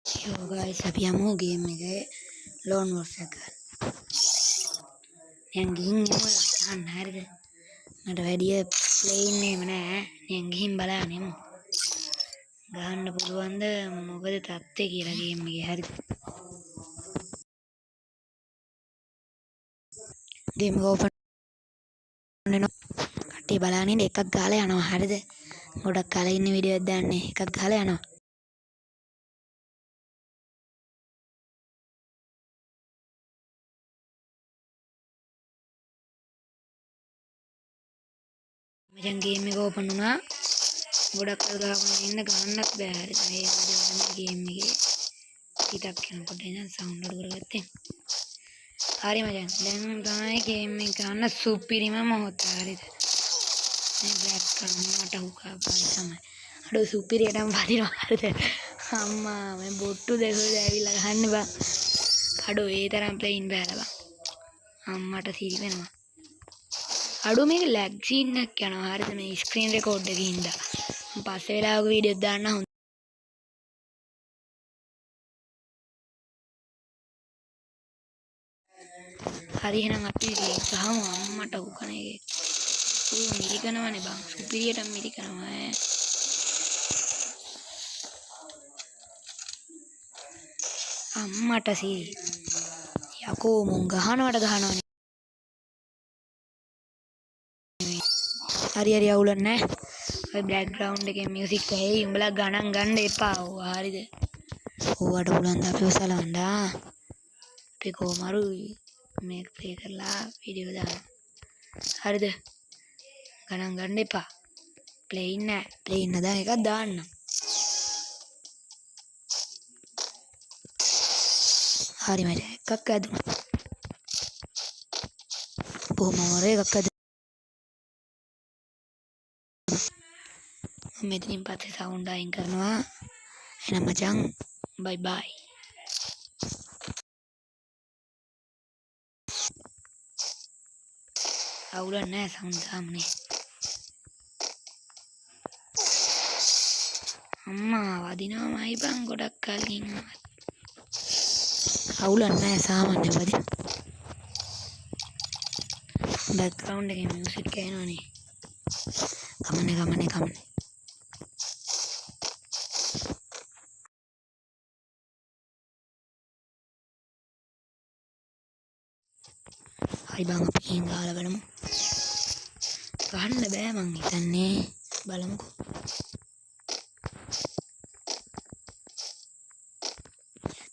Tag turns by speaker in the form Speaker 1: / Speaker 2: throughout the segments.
Speaker 1: Yo guys, abbiamo game che Lone Wolf එක. මම ගිහින් එමු ගන්න හරිද? මට වැඩිය ප්ලේන් එහෙම නෑ. මම ගිහින් බලන්න එමු. ගහන්න පුළුවන්ද මොකද තත්ත්වය කියලා ගේම් එකේ හරිද? ගේම් එක ඕපන් වෙනවා. කට්ටිය බලන්න ඉන්න එකක් ගාලා යනවා හරිද? ගොඩක් කාලේ ඉන්න වීඩියෝ එකක් දාන්නේ එකක් ගාලා යනවා. මචං ගේම් එක ඕපන් වුණා. ගොඩක් කල් ගහගෙන ඉන්න ගන්නත් බෑ හරිද? මේ විදිහට ගේම් එකේ හිතක් යනකොට ඉතින් සවුන්ඩ් අඩු කරගත්තේ. හරි මචං දැන් තමයි ගේම් එක ගන්න සුපිරිම මොහොත හරිද? මේ බ්ලැක් කන්නට හුකා පායි තමයි. අඩෝ සුපිරියටම වදිනවා හරිද? අම්මා මේ බොට්ටු දෙකද ඇවිල්ලා ගහන්න බං. අඩෝ ඒ තරම් ප්ලේන් බෑලා බං. අම්මට සිරි වෙනවා. අඩෝ මේක ලැග් සීන් එකක් යනවා හරිද? මේ ස්ක්‍රීන් රෙකෝඩ් එකේ ඉඳලා. මම පස්සේ වෙලාවක වීඩියෝ දාන්න හොඳ. හරි එහෙනම් අපි ගහමු අම්මට උකන එකේ. ඌ මිරිකනවනේ බං. සුපිරියටම මිරිකනවා. අම්මට සිරි. යකෝ මුන් ගහනවනේ. හරි හරි අවුලක් නැහැ. ඔය බෑග්ග්‍රවුන්ඩ් එකේ මියුසික් ඇහෙයි. උඹලා ගණන් ගන්න එපා. ඕ හරිද? ඕවට පුළුවන් ද අපිව සලවන්න. අපි කොහමරු මේක ප්ලේ කරලා වීඩියෝ දාන්න. හරිද? ගණන් ගන්න එපා. ප්ලේන් නෑ. ප්ලේන් නදා එකක් දාන්න. හරි මට එකක් ඇදුණා. බොහොම වරේ එකක් ඇදුණා. මෙතනින් පස්සේ සවුන්ඩ් අයින් කරනවා. එහෙනම් මචං බයි බයි. අවුලක් නැහැ සවුන්ඩ් දාන්නේ. අම්මා වදිනවමයි බං ගොඩක් කලින් ආවත්. අවුලක් නැහැ සාමාන්‍ය වදින. බෑග්ග්‍රවුන්ඩ් එකේ මියුසික් ඇහෙනවනේ. ගමනේ. හරි බං අපි ගිහින් ගහලා බලමු. ගහන්න බෑ මං හිතන්නේ. බලමුකෝ.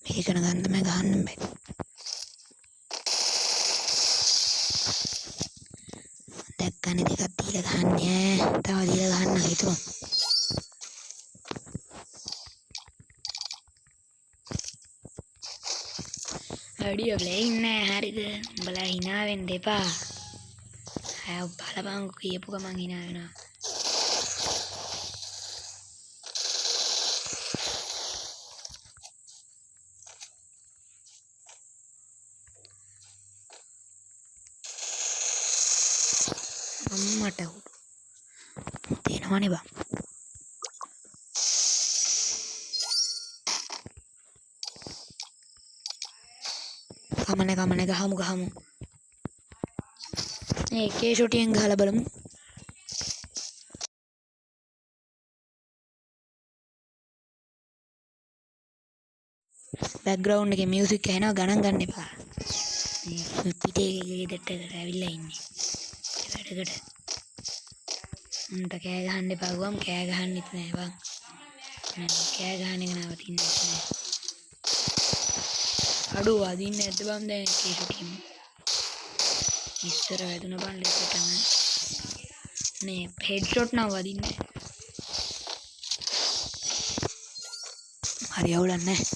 Speaker 1: මේක කරන ගන්න තමයි ගහන්න බෑ. දැක්කනේ දෙකක් දීලා ගහන්නේ. තව දීලා ගහන්න හිතුවා. වැඩිය ප්ලේන් නෑ හරිද? උඹලා hina වෙන්න එපා. බලපං කියපු ගමන් hina වෙනවා. අම්මට උඩු. තේනවනේ බං. ගමනේ ගහමු. මේ එකේ ෂොටියෙන් ගහලා බලමු. බෑග්ග්‍රවුන්ඩ් එකේ මියුසික් ඇහෙනවා ගණන් ගන්න එපා. මේ පිටේ ගෙදරට ඇවිල්ලා ඉන්නේ. වැඩකට. උන්ට කෑ ගහන්න එපා ගුවම් කෑ ගහන්නෙත් නෑ බං. කෑ ගහන එක නවතින්නේ නෑ. අඩෝ වදින්න ඇද්ද බං දැන් එකේ ෂොටියෙන්. ඉස්සර වැදුන බං ලෙසටම. නේ හෙඩ්ෂොට් නම් වදින්නේ නෑ. හරි අවුලක් නැහැ.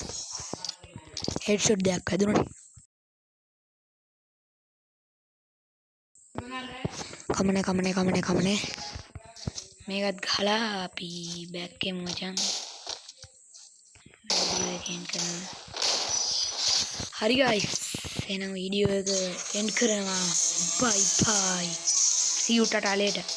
Speaker 1: හෙඩ්ෂොට් දෙයක් වැදුණනේ. කමනේ. මේකත් ගහලා අපි බෑක් එකෙන් මචං. වීඩියෝ එක එන්ඩ් කරනවා. හරි ගයිස්. එහෙනම් වීඩියෝ එක එන්ඩ් කරනවා. බයි. See you tata later.